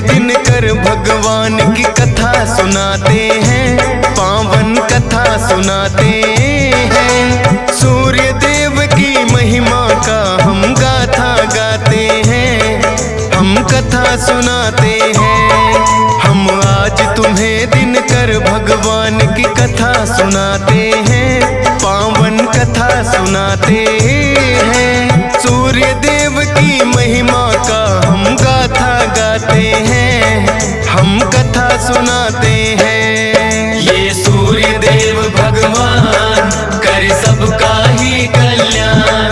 दिनकर भगवान की कथा सुनाते हैं, पावन कथा सुनाते हैं। सूर्य देव की महिमा का हम गाथा गाते हैं, हम कथा सुनाते हैं। हम आज तुम्हें दिनकर भगवान की कथा सुनाते हैं, पावन कथा सुनाते हैं। सूर्य देव की महिमा का हम गाथा गाते हैं, हम कथा सुनाते हैं। ये सूर्य देव भगवान करे सबका ही कल्याण,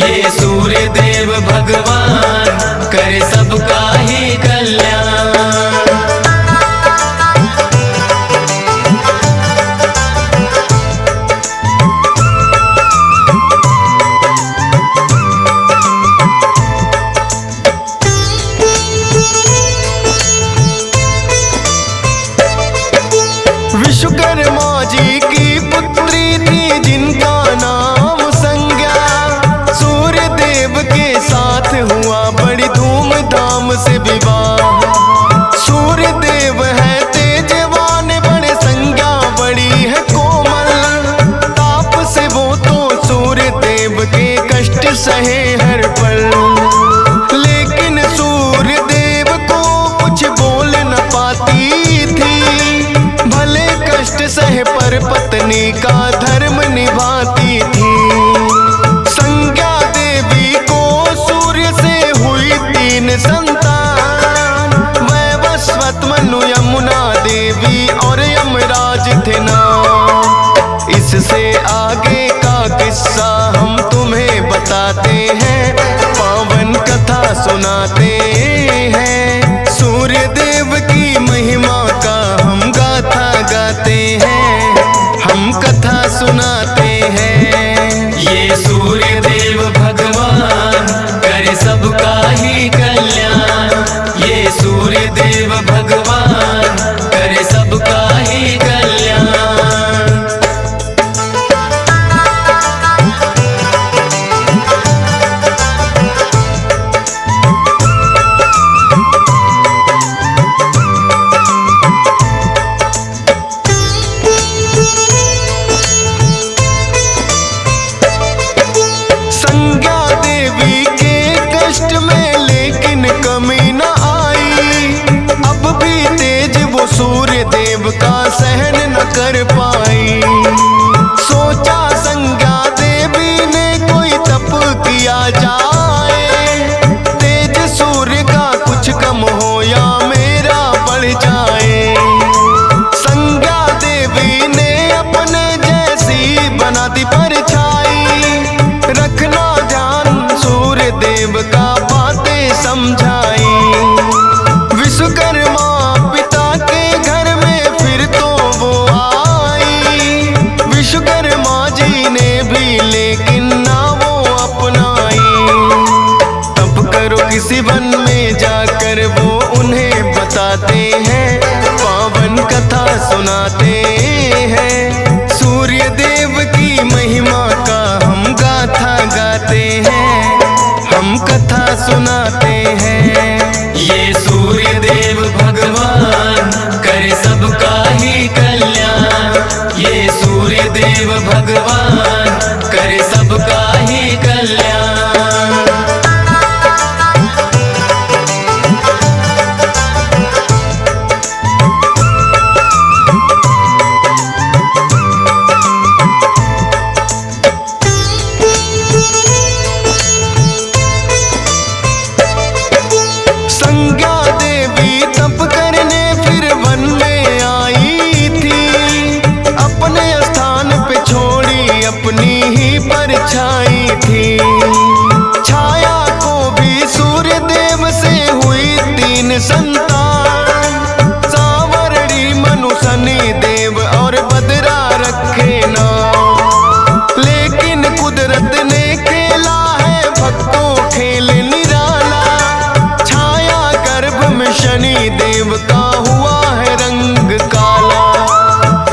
ये सूर्य देव भगवान करे सबका ही कल्याण। विश्वकर्मा जी की पुत्री थी जिनका नाम संज्ञा, सूर्य देव के साथ हुआ बड़ी धूमधाम से विवाह। सूर्य देव है तेजवान बड़े, संज्ञा बड़ी है कोमल। ताप से वो तो सूर्य देव के कष्ट सहे हर पल, लेकिन सूर्य देव को कुछ बोल न पाती थी। भले कष्ट सहे पर पत्नी का धर्म निभाती थी। संज्ञा देवी को सूर्य से हुई 3 संतान, वैवस्वत, मनु, यमुना देवी और यमराज थे नाम। इससे आगे का किस्सा हम तुम्हें बताते हैं, पावन कथा सुनाते हैं। सूर्य देव की महिमा का हम गाथा गाते हैं, हम कथा सुनाते हैं। ये सूर्य देव भगवान करे सबका ही कल्याण, ये सूर्य देव भगवान करे सबका ही कल्याण। संज्ञा देवी के कष्ट में लेकिन कमी न आई। अब भी तेज वो सूर्य देव का सहन न कर पाई। सोचा संज्ञा देवी ने कोई तप किया जाए, तेज सूर्य का कुछ कम हो या मेरा बढ़ जाए। संज्ञा देवी ने अपने जैसी बना दी परछाई, रखना ध्यान सूर्य देव का बातें समझाई। विश्वकर्मा पिता के घर में फिर तो वो आई। विश्वकर्मा जी ने भी लेकिन ना वो अपनाई। तब करो किसी वन में जाकर वो उन्हें बताते हैं, पावन कथा सुनाते हैं। सूर्य देव की महिमा का हम गाथा गाते हैं, हम कथा सुनाते हैं। ये सूर्य देव भगवान करे सबका ही कल्याण, ये सूर्य देव भगवान करे सबका ही कल्याण। संज्ञा देवी तप करने फिर वन में आई थी। अपने स्थान पे छोड़ी अपनी ही परछाई थी। छाया को भी सूर्य देव से हुई 3 संतान, सांवरणी, मनु, शनि देव और बदरा रखे नाम। लेकिन कुदरत ने खेला है भक्तों खेल निराला। छाया गर्भ में शनि देव का हुआ है रंग काला।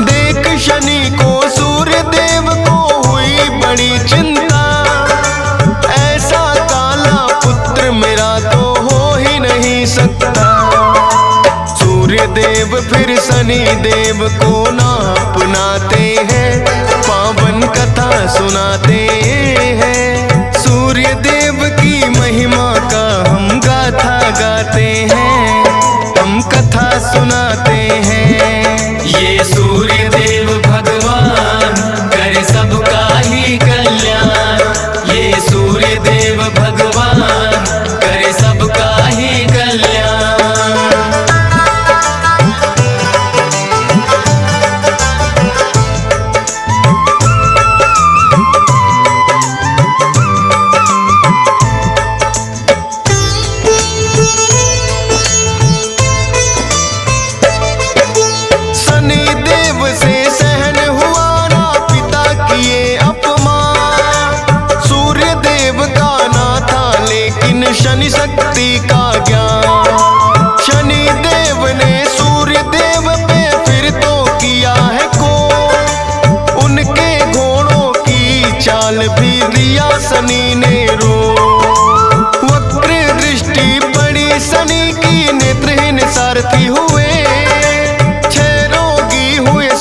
देख शनि को सूर्य देव को हुई बड़ी चिंता, ऐसा काला पुत्र मेरा तो हो ही नहीं सकता। शनि देव को ना अपनाते हैं, पावन कथा सुनाते हैं। सूर्य देव की महिमा का हम गाथा गाते हैं, हम कथा सुनाते हैं। ये सूर्य देव भगवान करे सबका ही कल्याण, ये सूर्य देव भगवान करे सबका ही कल्याण। शनि देव से सहन हुआ ना पिता किए अपमान, सूर्य देव का ना था लेकिन शनि शक्ति का ज्ञान। शनि देव ने सूर्य देव पे फिर तो किया है को, उनके घोड़ों की चाल भी लिया शनि ने रो। वक्र दृष्टि पड़ी शनि की, नेत्रहीन सारथी हुए।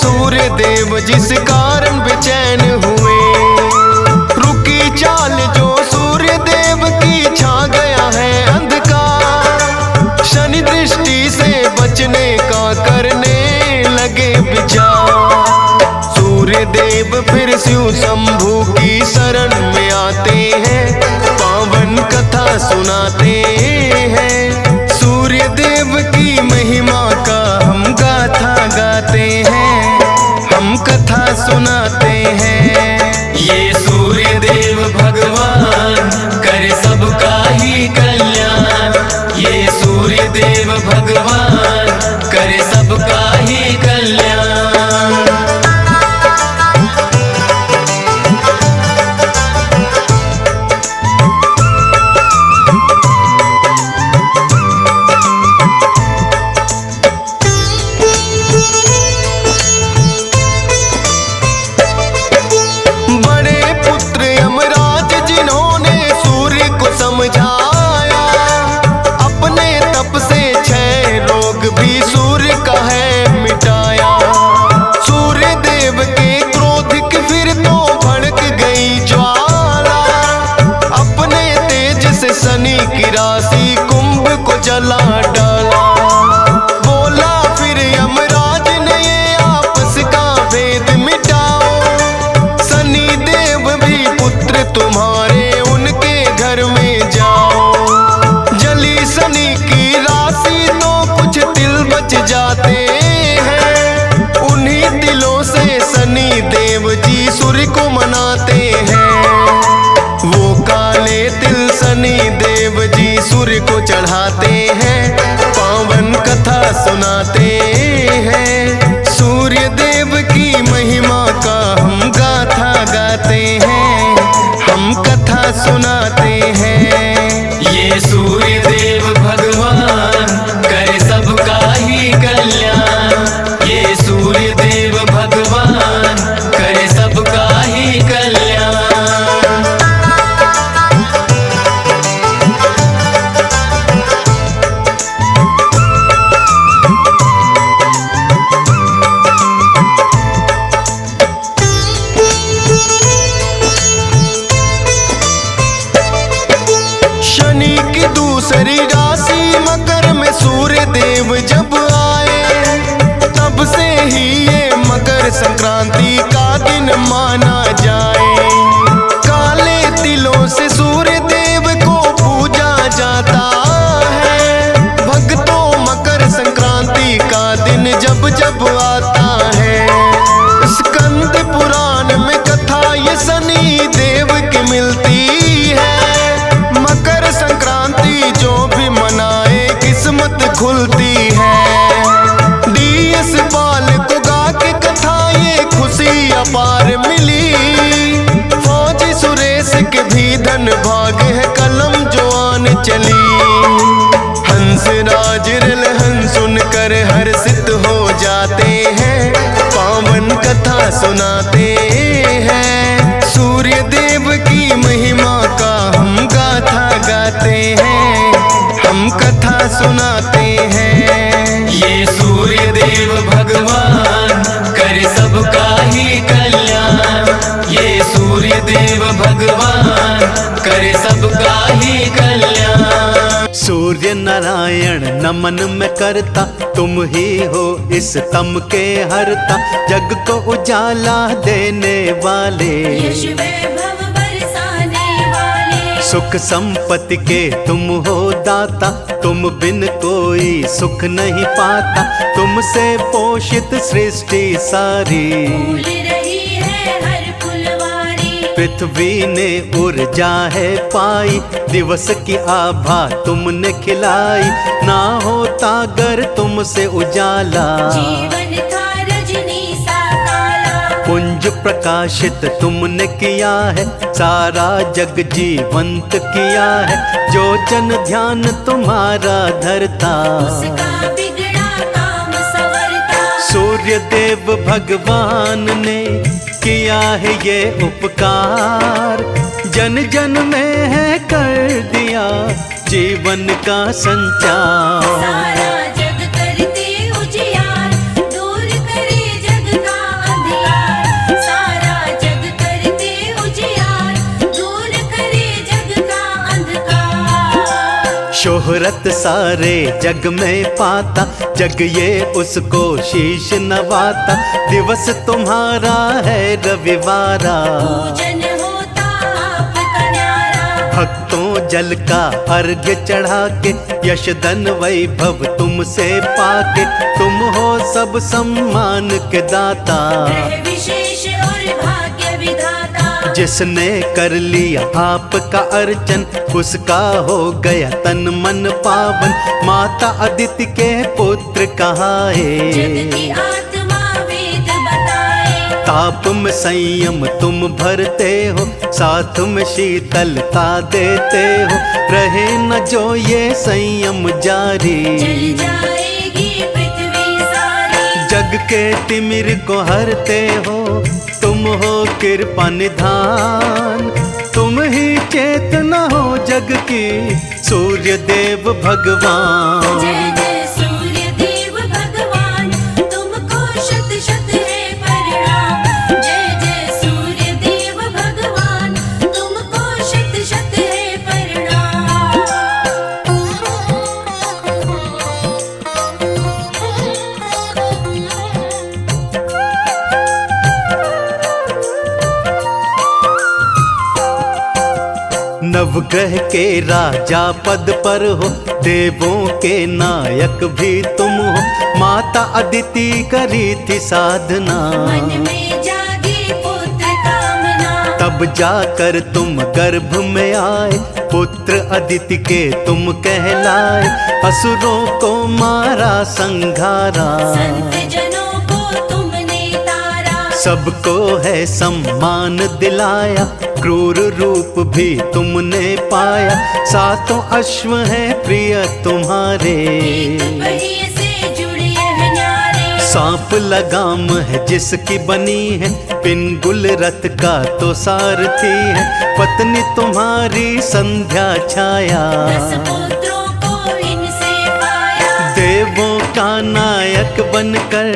सूर्य देव जिस कारण बेचैन हुए, रुकी चाल जो सूर्य देव की छा गया है अंधकार। शनि दृष्टि से बचने का करने लगे विचार। सूर्य देव फिर शिव शंभू की शरण में आते हैं, पावन कथा सुनाते हैं। सूर्य देव की महिमा का हम गाथा गाते हैं, हम कथा सुनाते हैं। ये सूर्य देव भगवान करे सबका ही कल्याण, ये सूर्य देव भगवान करे सबका ही कल्याण। समझाया अपने तप से 6 रोग भी सूर्य का है मिटाया। सूर्य देव के क्रोध की फिर तो भड़क गई ज्वाला, अपने तेज से शनि की राशि कुंभ को जला डाला। बोला फिर यमराज ने ये आपस का भेद मिटाओ, शनि देव भी पुत्र तुम्हारे उनके घर में जाओ। जली शनि की राशि तो कुछ तिल बच जाते हैं, उन्हीं तिलों से शनि देव जी सूर्य को मनाते हैं। वो काले तिल शनि देव जी सूर्य को चढ़ाते हैं, पावन कथा सुनाते हैं। सूर्य देव की महिमा का हम गाथा गाते हैं, हम कथा सुनाते हैं। ये सूर्य देव भगवान करे सबका ही कल्याण, ये सूर्य देव भगवान करे सबका ही कल्याण। शनि की दूसरी राशि मकर में सूर्य देव जब आए, तब से ही ये मकर संक्रांति का दिन माना जाए। काले तिलों से सूर्य देव को पूजा जाता है, भक्तों मकर संक्रांति का दिन जब जब आता है। स्कंद पुराण में कथा ये शनि देव की मिलती है, मकर संक्रांति जो भी मनाए किस्मत खुलती है। DS पाल को गा के कथा ये खुशी अपार मिली, फौजी सुरेश के भी धन भाग है कलम जो आन चली। हंस राज रलहन सुनकर हर्षित हो जाते हैं, पावन कथा सुनाते हैं। सूर्य देव की महिमा का हम गाथा गाते हैं, हम कथा सुनाते हैं। ये सूर्य देव भगवान करे सबका ही कल्याण। सूर्य नारायण नमन मैं करता, तुम ही हो इस तम के हरता, जग को उजाला देने वाले, यश वैभव बरसाने वाले, सुख संपत्ति के तुम हो दाता, तुम बिन कोई सुख नहीं पाता, तुमसे पोषित सृष्टि सारी, फूल रही है हर फुलवारी, पृथ्वी ने ऊर्जा है पाई, दिवस की आभा तुमने खिलाई, ना होता अगर तुमसे उजाला, जीवन था रजनी सा काला, पुंज प्रकाशित तुमने किया है, सारा जग जीवंत किया है, जो जन ध्यान तुम्हारा धरता, उसका बिगड़ा काम संवरता। सूर्य देव भगवान ने किया है ये उपकार, जन जन में है कर दिया जीवन का संचार। सारा जग करते उजियार, दूर करे जग का अंधियार, सारा जग करते उजियार, दूर करे जग का अंधकार। शोहरत सारे जग में पाता, जग ये उसको शीश नवाता, दिवस तुम्हारा है रविवारा, पूजन होता आपका न्यारा, भक्तों जल का अर्घ्य चढ़ा के, यश धन वैभव तुमसे पाके, तुम हो सब सम्मान के दाता, ग्रह विशेष और भाग्य विधाता, जिसने कर लिया आपका अर्चन, उसका हो गया तन मन पावन, माता अदिति के पुत्र जग कहाए, की आत्मा वेद बताए, ताप में संयम तुम भरते हो, साथ में शीतलता देते हो, रहे न जो ये संयम जारी, जल जाएगी पृथ्वी सारी, जग के तिमिर को हरते हो, तुम हो कृपा निधान, तुम ही चेतना हो जग की, सूर्य देव भगवान। जय जय सूर्य देव भगवान, तुमको शत शत है प्रणाम, जय जय सूर्य देव भगवान, तुमको शत शत है प्रणाम। नवग्रह के राजा पद पर हो, देवों के नायक भी तुम हो, माता अदिति करी थी साधना, मन में जागी पुत्र कामना, तब जाकर तुम गर्भ में आए, पुत्र अदिति के तुम कहलाए, असुरों को मारा संघारा, संत जनों को तुमने तारा, सबको है सम्मान दिलाया, क्रूर रूप भी तुमने पाया, सातों अश्व हैं प्रिय तुम्हारे, एक पहिए से जुड़े हैं न्यारे, सांप लगाम है जिसकी बनी है, पिनगुल रथ का तो सारथी है, पत्नी तुम्हारी संध्या छाया, 10 पुत्रों को इनसे पाया, देवों का नायक बनकर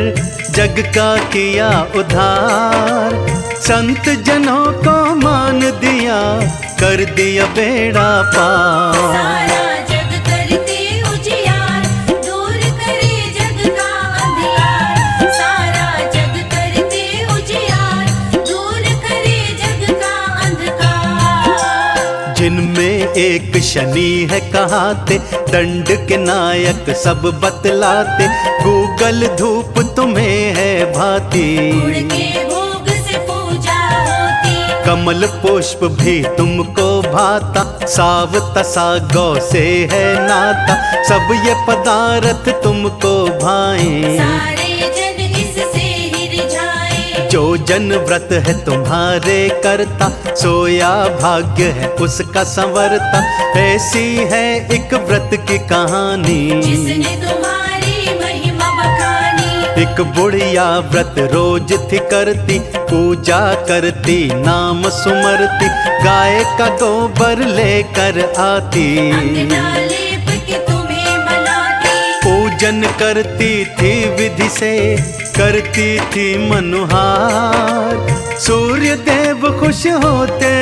जग का किया उद्धार, संत जनों को मान दिया, कर दिया बेड़ा पार। सारा जग करते उजियार, दूर करे जग का अंधियार, सारा जग करते उजियार, दूर करे जग का अंधकार। जिनमें एक शनि है कहाते, दंड के नायक सब बतलाते, गूगल धूप तुम्हें है भाती, गुड़ के भोग से पूजा होती, कमल पुष्प भी तुमको भाता, सावता सागौ से है नाता, सब ये पदार्थ तुमको भाए, सारे जन इससे ही रिझाए, जो जन व्रत है तुम्हारे करता, सोया भाग्य है उसका संवरता, ऐसी है एक व्रत की कहानी, जिसने तुम्हारी महिमा बखानी, एक बुढ़िया व्रत रोज थी करती, पूजा करती नाम सुमरती, गाय का गोबर लेकर आती, अंगना लेप के तुम्हें मनाती, पूजन करती थी विधि से, करती थी मनुहार, सूर्य देव खुश होते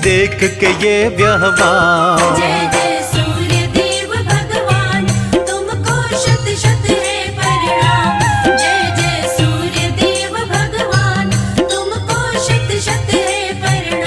देख के ये व्यवहार। जय जय सूर्य देव भगवान, तुमको शत शत है प्रणाम। जय जय सूर्य देव भगवान, तुमको शत शत है प्रणाम।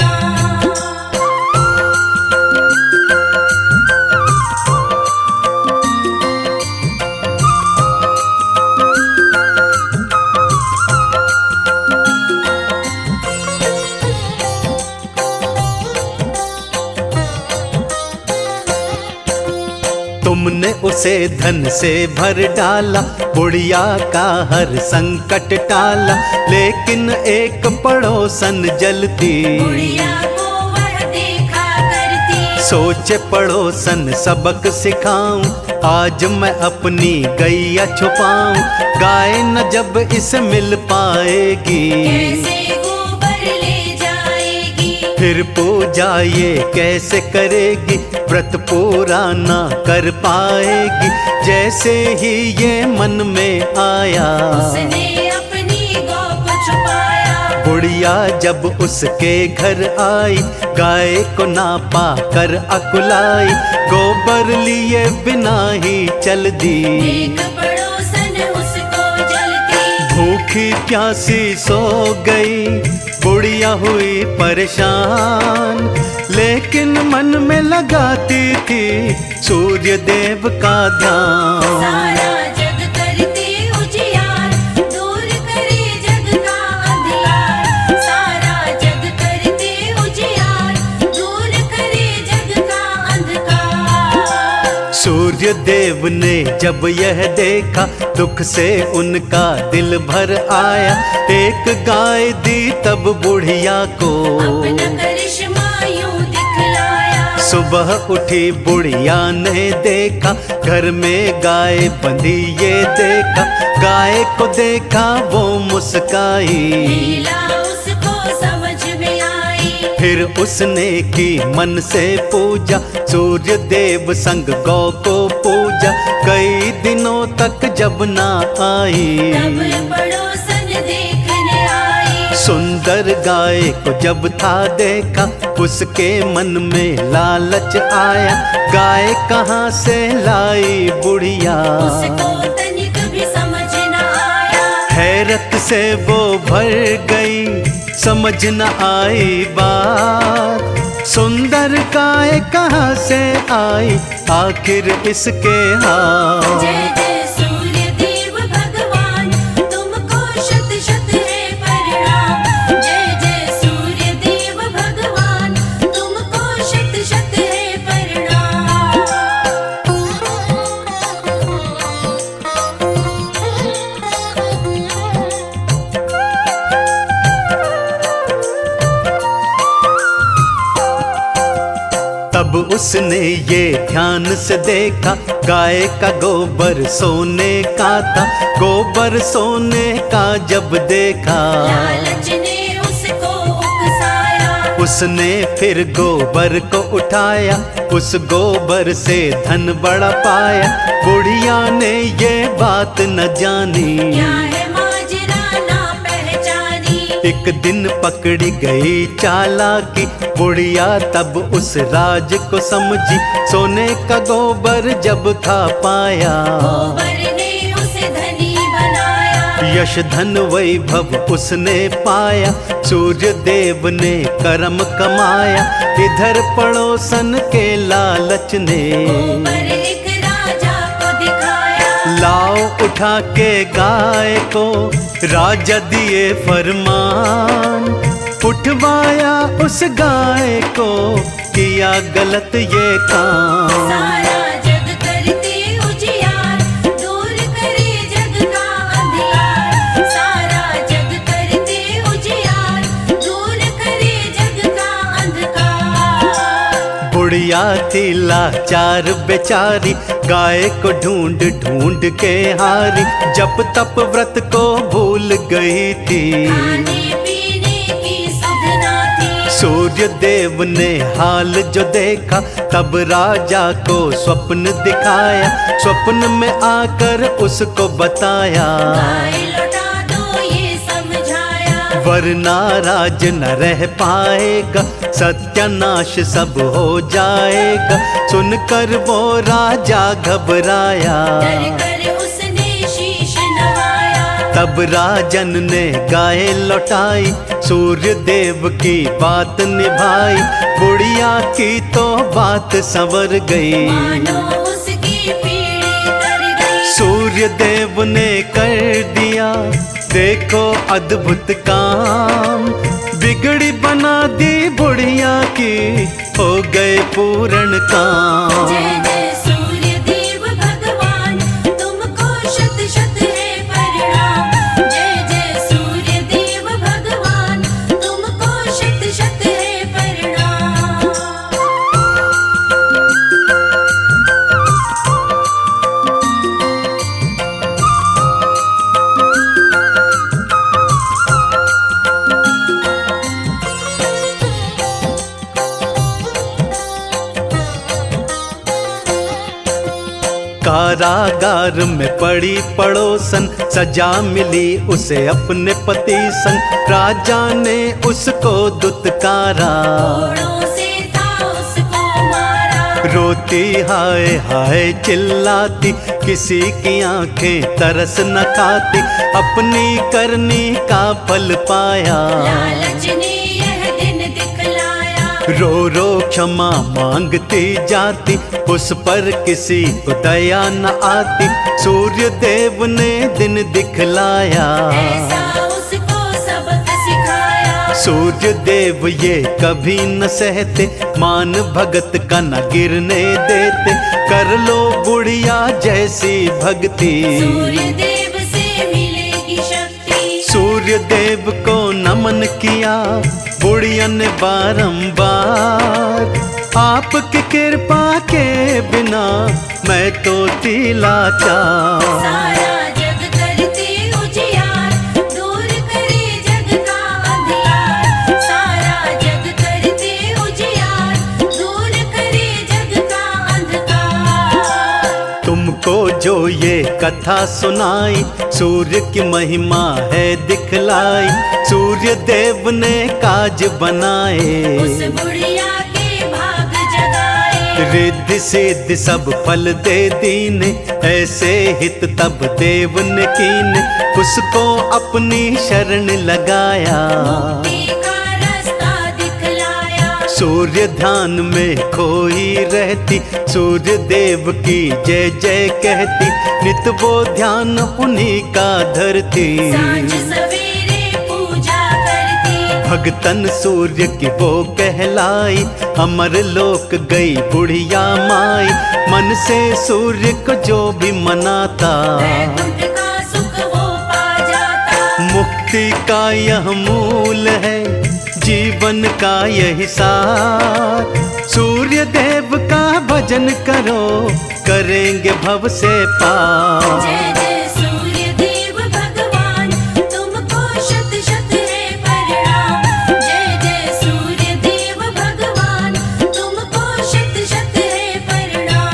तुमने उसे धन से भर डाला, बुढ़िया का हर संकट टाला, लेकिन एक पड़ोसन जलती, बुढ़िया को वह देखा करती। सोचे पड़ोसन सबक सिखाऊं, आज मैं अपनी गैया छुपाऊं, गाय न जब इसे मिल पाएगी, कैसे गोबर ले जाएगी। फिर पूजा ये कैसे करेगी, व्रत पूरा ना कर पाएगी। जैसे ही ये मन में आया, उसने अपनी गौ को छुपाया। बुढ़िया जब उसके घर आई, गाय को ना पाकर अकुलाई, गोबर लिए बिना ही चल दी, एक पड़ोसन उसको जलती। भूखी प्यासी सो गई, बुढ़िया हुई परेशान, लेकिन मन में लगाती थी सूर्य देव का ध्यान। सारा जग करते उजियार, दूर करे जग का अंधियार। सारा जग करते उजियार, दूर करे जग का अंधकार। सूर्य देव ने जब यह देखा, दुख से उनका दिल भर आया, एक गाय दी तब बुढ़िया को, अपना करिश्मा यूं दिखलाया। सुबह उठी बुढ़िया ने देखा, घर में गाय बंधी ये देखा, गाय को देखा वो मुस्काई, लीला उसको समझ में आई। फिर उसने की मन से पूजा, सूर्य देव संग गौ को पूजा, कई दिनों तक जब ना आई, तब पड़ोसन देखने आई। सुंदर गाय को जब था देखा, उसके मन में लालच आया, गाय कहाँ से लाई बुढ़िया, उसको तनिक भी समझ न आया। हैरत से वो भर गई, समझ न आई बात, सुंदर गाय कहाँ से आई, आखिर इसके हाथ। जय जय सूर्य देव भगवान, तुमको शत शत है प्रणाम। जय जय सूर्य देव भगवान, तुमको शत शत है प्रणाम। तब उसने ये ध्यान से देखा, गाय का गोबर सोने का था, गोबर सोने का जब देखा, लालच ने उसको उकसाया। उसने फिर गोबर को उठाया, उस गोबर से धन बड़ा पाया, बुढ़िया ने ये बात न जानी, क्या है माजरा ना पहचानी। एक दिन पकड़ी गई चालाकी, बुढ़िया तब उस राज को समझी, सोने का गोबर जब था पाया, गोबर ने उसे धनी बनाया। यश धन वैभव उसने पाया, सूर्य देव ने कर्म कमाया, इधर पड़ोसन के लालच ने, गोबर एक राजा को दिखाया। लाओ उठा के गाय को, राजा दिए फरमान, उठवाया उस गाय को, किया गलत ये काम। सारा जग करते उजियार, दूर करे जग का अंधियार। सारा जग करते उजियार, दूर करे जग का अंधकार। बुढ़िया थी लाचार बेचारी, गाय को ढूंढ ढूंढ के हारी, जब तप व्रत को भूल गई थी, खाने पीने की सुध ना थी। सूर्य देव ने हाल जो देखा, तब राजा को स्वप्न दिखाया, स्वप्न में आकर उसको बताया, गाय लौटा दो ये समझाया। वरना राज न रह पाएगा, सत्यानाश सब हो जाएगा, सुनकर वो राजा घबराया। डर कर उसने शीश नवाया। तब राजन ने गाय लौटाई, सूर्य देव की बात निभाई। बुढ़िया की तो बात संवर गई, मानो उसकी पीढ़ी तर गई। सूर्य देव ने कर दिया देखो अद्भुत काम। बिगड़ी बना दी बुढ़िया की, हो गए पूर्ण काम। जय जय सूर्य देव भगवान, तुमको शत शत है प्रणाम। जय जय सूर्य देव भगवान, तुमको शत शत है प्रणाम। कारागार में पड़ी पड़ोसन, सजा मिली उसे अपने पति संग। राजा ने उसको दुत्कारा, कोड़ों से था उसको मारा। रोती हाय हाय चिल्लाती, किसी की आंखें तरस न खाती। अपनी करनी का फल पाया, लालच ने यह दिन दिखलाया। रो रो क्षमा मांगती जाती, उस पर किसी को दया न आती। सूर्य देव ने दिन दिखलाया, ऐसा उसको सबक सिखाया। सूर्य देव ये कभी न सहते, मान भगत का न गिरने देते। कर लो बुढ़िया जैसी भक्ति, सूर्य देव से मिलेगी शक्ति। सूर्य देव को नमन किया बुढ़िया ने बारंबार। आपकी कृपा के बिना मैं तो थी लाचार। सारा जग करते उजियार, दूर करे जग का अंधियार। सारा जग करते उजियार, दूर करे जग का अंधकार। तुमको जो ये कथा सुनाई, सूर्य की महिमा है दिखलाई। सूर्य देव ने काज बनाए, उस बुढ़िया के भाग जगाए। रिद्धि सिद्धि सब फल दे दीने, ऐसे हित तब देव ने कीने। उसको अपनी शरण लगाया, मुक्ति का रास्ता दिखलाया। सूर्य ध्यान में खोई रहती, सूर्य देव की जय जय कहती। नित वो ध्यान उन्हीं का धरती, सांझ सवेरे पूजा करती। भगतन सूर्य की वो कहलाई। अमर लोक गई बुढ़िया माई, मन से सूर्य को जो भी मनाता। वैकुंठ का सुख वो पा जाता। मुक्ति का यह मूल है, जीवन का यही सार। सूर्य देव का भजन करो, करेंगे भव से पार। जय जय सूर्य देव भगवान, तुमको शत शत है प्रणाम। जय जय सूर्य देव भगवान, तुमको शत शत है प्रणाम।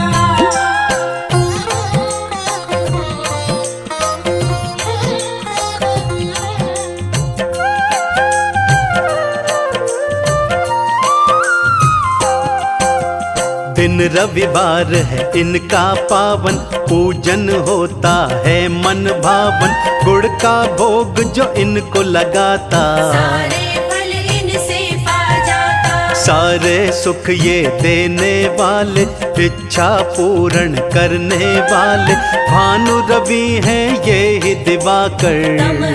दिन रविवार है इनका पावन, पूजन होता है मन भावन। गुड़ का भोग जो इनको लगाता, सारे फल इनसे पा जाता। सारे सुख ये देने वाले, इच्छा पूर्ण करने वाले। भानु रवि हैं ये ही तम दिवाकर,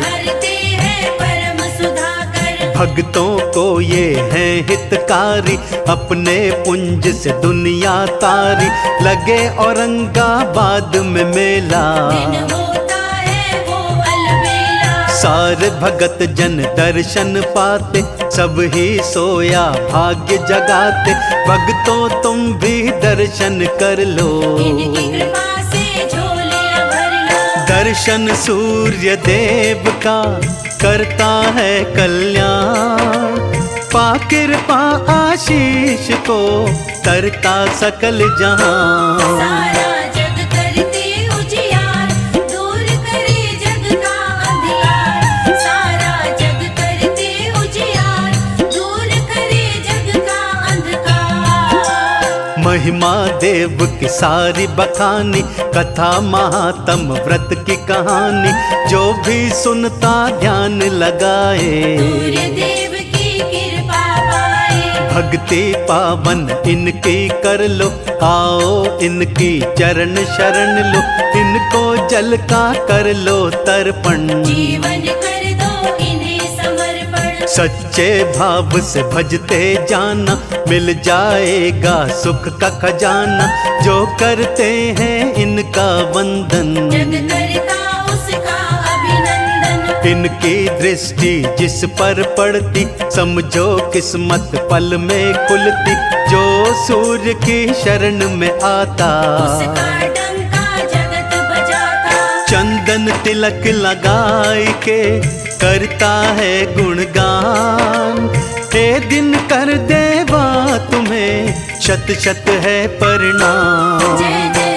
हरते हैं परम सुधाकर। भक्तों को ये है हितकारी। अपने पुंज से दुनिया तारी, लगे औरंगाबाद में मेला। दिन होता है वो अलबेला। सारे भगत जन दर्शन पाते, सब ही सोया भाग्य जगाते। भक्तों तुम भी दर्शन कर लो, इनकी कृपा से झोलियां भर लो। दर्शन सूर्य देव का करता है कल्याण। पा कृपा आशीष को तरता सकल जहां। सारा जग करते उजियार, दूर करे जग का अंधियार। सारा जग करते उजियार, दूर करे जग का महिमा देव की सारी बखानी, कथा महात्म व्रत की कहानी, जो भी सुनता ध्यान लगाए, सूर्य देव की कृपा पाए। भक्ति पावन इनकी कर लो, आओ इनकी चरण शरण लो, इनको जल का कर लो तर्पण, जीवन कर दो इन्हें समर्पण। सच्चे भाव से भजते जाना, मिल जाएगा सुख का खजाना, जो करते हैं इनका वंदन, जग करता उसका अभिनंदन। इनकी दृष्टि जिस पर पड़ती, समझो किस्मत पल में खुलती, जो सूर्य की शरण में आता, उसका डंका जगत बजाता। चंदन तिलक लगाए के करता है गुणगान, हे दिन कर देवा तुम्हें शत शत है प्रणाम। जय जय